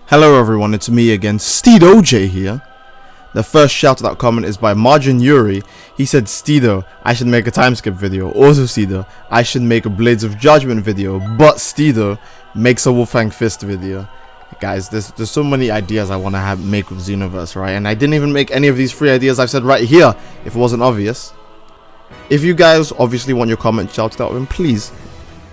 Hello everyone, it's me again, Steedoj here. The first shout out comment is by Margin Yuri. He said, Steedoj, I should make a time skip video. Also Steedoj, I should make a Blades of Judgment video. But Steedoj makes a Wolfang Fist video. Guys, there's so many ideas I want to make with Xenoverse, right? And I didn't even make any of these free ideas I've said right here, if it wasn't obvious. If you guys obviously want your comment shouted out, then please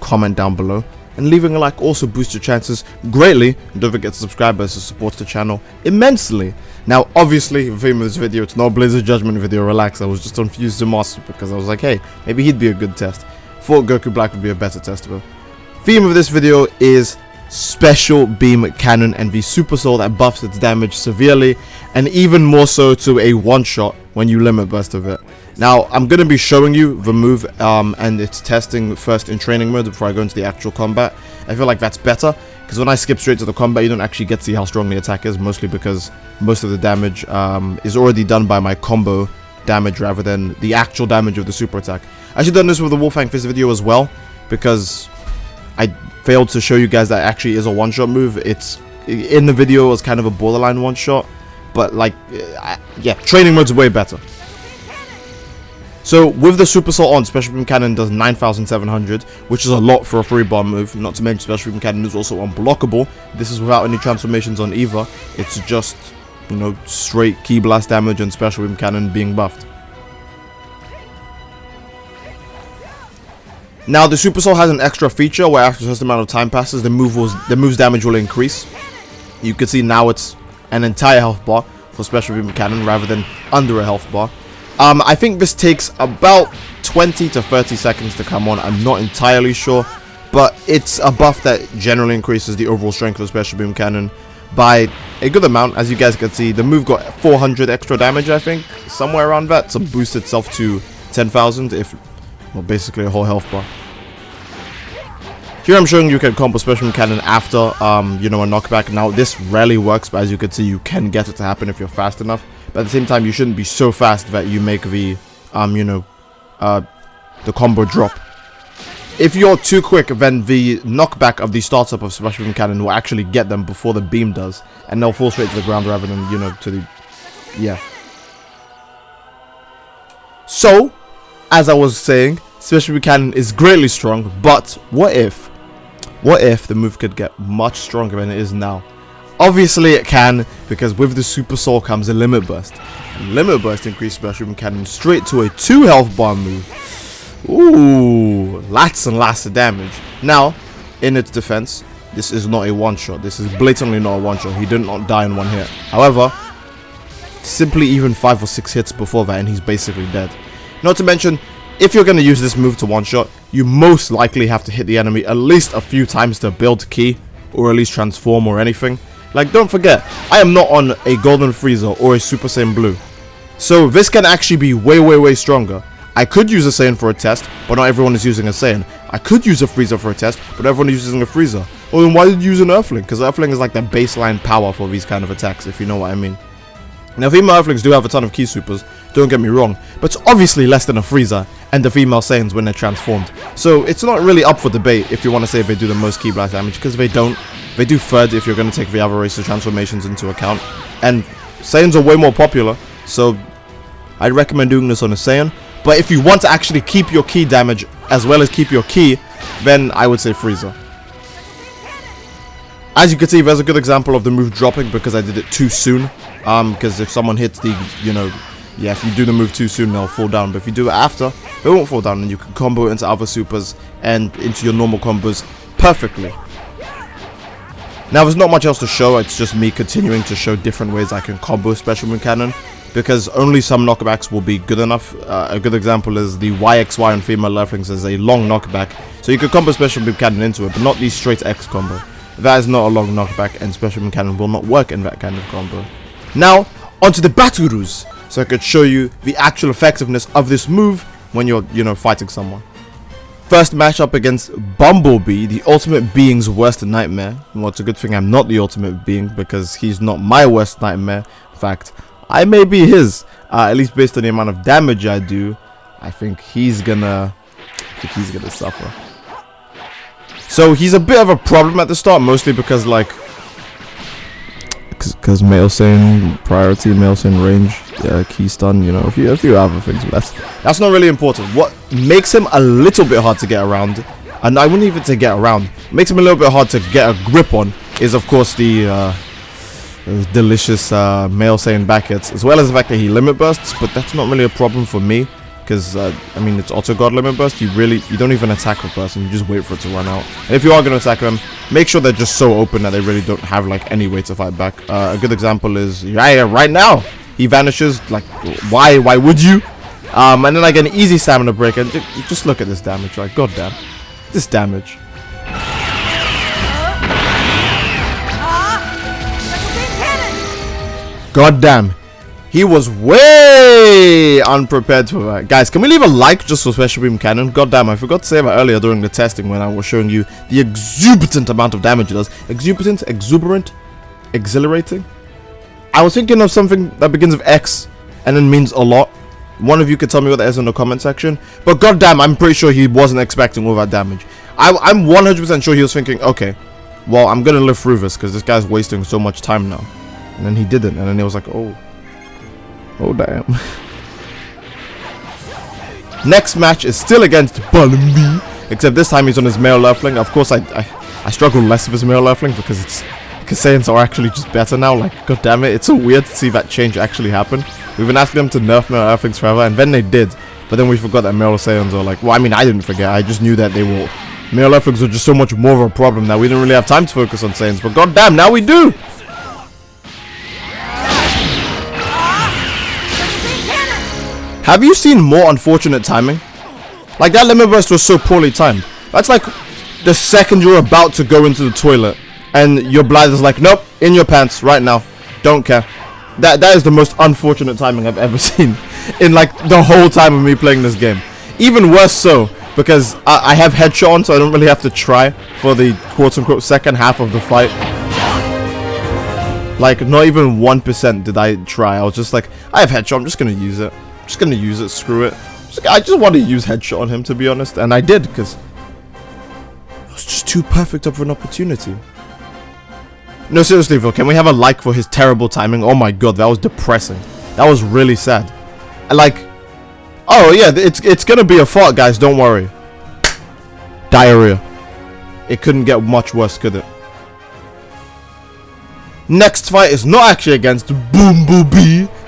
comment down below. And leaving a like also boosts your chances greatly. And don't forget to subscribe as it supports the channel immensely. Now, obviously, the theme of this video, it's not Blades of Judgment video, relax. I was just on Fuse Master because I was like, hey, maybe he'd be a good test. Thought Goku Black would be a better test, though. Theme of this video is Special Beam Cannon and the Super Soul that buffs its damage severely, and even more so to a one-shot when you limit burst of it. Now, I'm going to be showing you the move and its testing first in training mode before I go into the actual combat. I feel like that's better, because when I skip straight to the combat, you don't actually get to see how strong the attack is, mostly because most of the damage is already done by my combo damage rather than the actual damage of the super attack. I should have done this with the Wolfang Fist video as well, because I failed to show you guys that actually is a one-shot move. It's in the video, it was kind of a borderline one-shot, but like, yeah, training mode's way better. So with the Super Soul on, Special Beam Cannon does 9,700, which is a lot for a 3-bar move. Not to mention Special Beam Cannon is also unblockable. This is without any transformations on either. It's just, you know, straight Ki Blast damage and Special Beam Cannon being buffed. Now the Super Soul has an extra feature where after a certain amount of time passes, the move's damage will increase. You can see now it's an entire health bar for Special Beam Cannon rather than under a health bar. I think this takes about 20 to 30 seconds to come on. I'm not entirely sure, but it's a buff that generally increases the overall strength of Special Beam Cannon by a good amount. As you guys can see, the move got 400 extra damage, I think, somewhere around that, to boost itself to 10,000, if, well, basically a whole health bar. Here I'm showing you can combo Special Beam Cannon after, you know, a knockback. Now, this rarely works, but as you can see, you can get it to happen if you're fast enough. But at the same time, you shouldn't be so fast that you make the, you know, the combo drop. If you're too quick, then the knockback of the startup of Special Beam Cannon will actually get them before the beam does. And they'll fall straight to the ground rather than, you know, to the, yeah. So, as I was saying, Special Beam Cannon is greatly strong, but what if the move could get much stronger than it is now? Obviously it can, because with the Super Soul comes a Limit Burst. And Limit Burst increases Special Beam Cannon straight to a 2 health bar move. Ooh, lots and lots of damage. Now, in its defense, this is not a one-shot. This is blatantly not a one-shot. He did not die in one hit. However, simply even 5 or 6 hits before that and he's basically dead. Not to mention, if you're going to use this move to one-shot, you most likely have to hit the enemy at least a few times to build Ki, or at least transform or anything. Like, don't forget, I am not on a Golden Frieza or a Super Saiyan Blue. So this can actually be way stronger. I could use a Saiyan for a test, but not everyone is using a Saiyan. I could use a Frieza for a test, but everyone is using a Frieza. Oh, then why did you use an Earthling? Because Earthling is like the baseline power for these kind of attacks, if you know what I mean. Now, female Earthlings do have a ton of Ki Supers, don't get me wrong, but it's obviously less than a Frieza and the female Saiyans when they're transformed. So it's not really up for debate if you want to say if they do the most Ki Blast damage, because they don't. They do third if you're going to take the other racer transformations into account. And Saiyans are way more popular, so I'd recommend doing this on a Saiyan. But if you want to actually keep your Ki damage as well as keep your Ki, then I would say Frieza. As you can see, there's a good example of the move dropping because I did it too soon. Because if someone hits the, you know, yeah, if you do the move too soon, they'll fall down. But if you do it after, they won't fall down, and you can combo it into other supers and into your normal combos perfectly. Now, there's not much else to show. It's just me continuing to show different ways I can combo Special Beam Cannon, because only some knockbacks will be good enough. A good example is the YXY on female Earthlings as a long knockback. So you could combo Special Beam Cannon into it, but not the straight X combo. That is not a long knockback, and Special Beam Cannon will not work in that kind of combo. Now, onto the battle rules, so I could show you the actual effectiveness of this move when you're, you know, fighting someone. First matchup against Bumblebee, the ultimate being's worst nightmare. Well, it's a good thing I'm not the ultimate being, because he's not my worst nightmare. In fact, I may be his, at least based on the amount of damage I do. I think he's gonna suffer. So he's a bit of a problem at the start, mostly because, like, Because Male Sane priority, Male Sane range, yeah, key stun, you know, a few other things, but that's not really important. What makes him a little bit hard to get around, and I wouldn't even say get around, makes him a little bit hard to get a grip on, is of course the delicious Male Sane back hits, as well as the fact that he limit bursts, but that's not really a problem for me. Because, I mean, it's auto guard limit burst. You don't even attack the person. You just wait for it to run out. And if you are going to attack them, make sure they're just so open that they really don't have, like, any way to fight back. A good example is, right now, he vanishes. Like, why would you? And then I get an easy stamina break. And just look at this damage. Like, goddamn. This damage. Goddamn. He was way unprepared for that. Guys, can we leave a like just for Special Beam Cannon? Goddamn, I forgot to say that earlier during the testing when I was showing you the exuberant amount of damage it does. Exuberant, exhilarating. I was thinking of something that begins with X and then means a lot. One of you could tell me what that is in the comment section. But goddamn, I'm pretty sure he wasn't expecting all that damage. I'm 100% sure he was thinking, okay, well, I'm gonna live through this because this guy's wasting so much time now. And then he didn't, and then he was like, oh damn. Next match is still against Balmby, except this time he's on his male Earthling. Of course, I struggle less with his male Earthling because Saiyans are actually just better now. Like, god damn it, it's so weird to see that change actually happen. We've been asking them to nerf male Earthlings forever, and then they did. But then we forgot that male Saiyans are like, well, I mean, I didn't forget. I just knew that male Earthlings were just so much more of a problem that we didn't really have time to focus on Saiyans. But god damn, now we do. Have you seen more unfortunate timing? Like, that limit burst was so poorly timed. That's like the second you're about to go into the toilet and your bladder's like, nope, in your pants right now. Don't care. That is the most unfortunate timing I've ever seen in like the whole time of me playing this game. Even worse so, because I have headshot on, so I don't really have to try for the quote-unquote second half of the fight. Like, not even 1% did I try. I was just like, I have headshot, I'm just gonna use it. Just gonna use it, screw it. I just want to use headshot on him, to be honest, and I did because it was just too perfect of an opportunity. No, seriously, Phil, can we have a like for his terrible timing? Oh my god, that was depressing. That was really sad. Like, oh yeah, it's gonna be a fart, guys. Don't worry. Diarrhea. It couldn't get much worse, could it? Next fight is not actually against Boom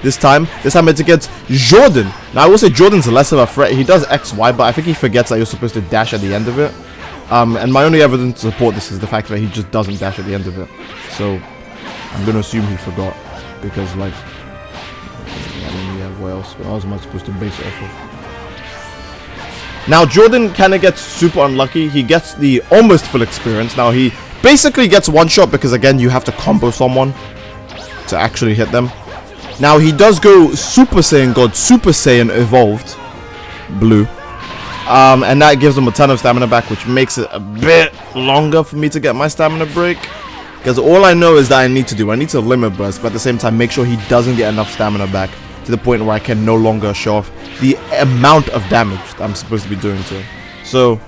this time. This time it's against Jordan. Now I will say Jordan's less of a threat. He does XY, but I think he forgets that you're supposed to dash at the end of it. And my only evidence to support this is the fact that he just doesn't dash at the end of it. So I'm gonna assume he forgot, because like, I mean, yeah, what else? What else am I supposed to base it off of? Now Jordan kind of gets super unlucky. He gets the almost full experience. Now he basically gets one shot because again you have to combo someone to actually hit them. Now he does go Super Saiyan God, Super Saiyan evolved blue, and that gives him a ton of stamina back, which makes it a bit longer for me to get my stamina break, because all I know is that I need to limit burst, but at the same time make sure he doesn't get enough stamina back to the point where I can no longer show off the amount of damage that I'm supposed to be doing to him. So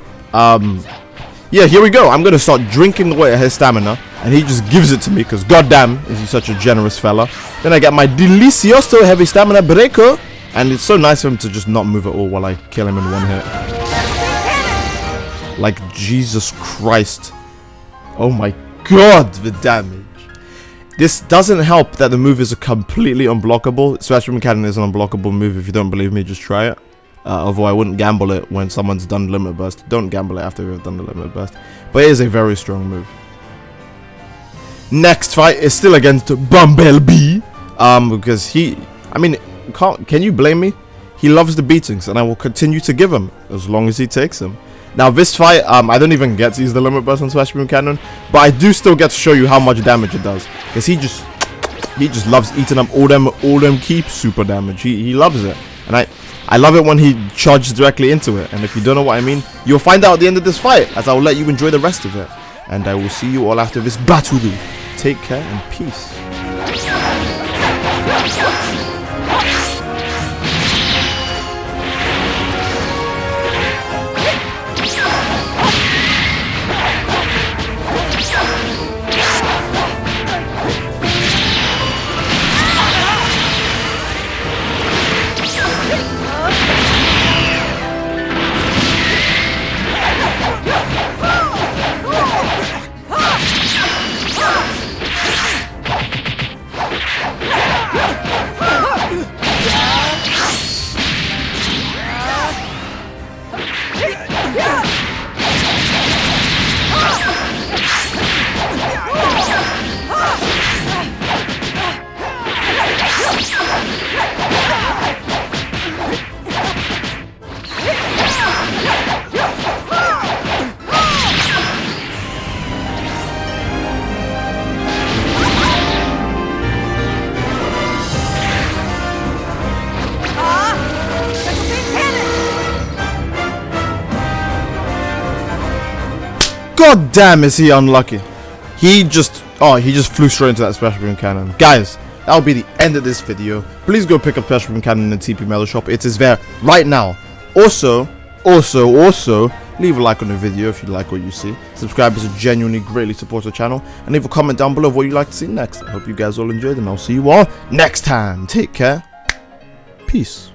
yeah, here we go. I'm gonna start drinking away at his stamina, and he just gives it to me because goddamn is he such a generous fella. Then I get my delicioso heavy stamina breaker, and it's so nice of him to just not move at all while I kill him in one hit. Like, Jesus Christ. Oh my god, the damage. This doesn't help that the move is completely unblockable. Special Cannon is an unblockable move. If you don't believe me, just try it. Although I wouldn't gamble it when someone's done limit burst. Don't gamble it after you've done the limit burst. But it is a very strong move. Next fight is still against Bumblebee. Because can you blame me? He loves the beatings, and I will continue to give him as long as he takes them. Now this fight, I don't even get to use the limit burst on Smash Boom Cannon, but I do still get to show you how much damage it does, because he just loves eating up all them keep super damage. He loves it, and I love it when he charges directly into it. And if you don't know what I mean, you'll find out at the end of this fight, as I will let you enjoy the rest of it. And I will see you all after this battle. Take care and peace. God damn, is he unlucky. He just flew straight into that special room cannon. Guys, that'll be the end of this video. Please go pick up special room cannon in the TP Mellow shop. It is there right now. Also, leave a like on the video if you like what you see. Subscribers are genuinely greatly support the channel. And leave a comment down below of what you'd like to see next. I hope you guys all enjoyed, and I'll see you all next time. Take care. Peace.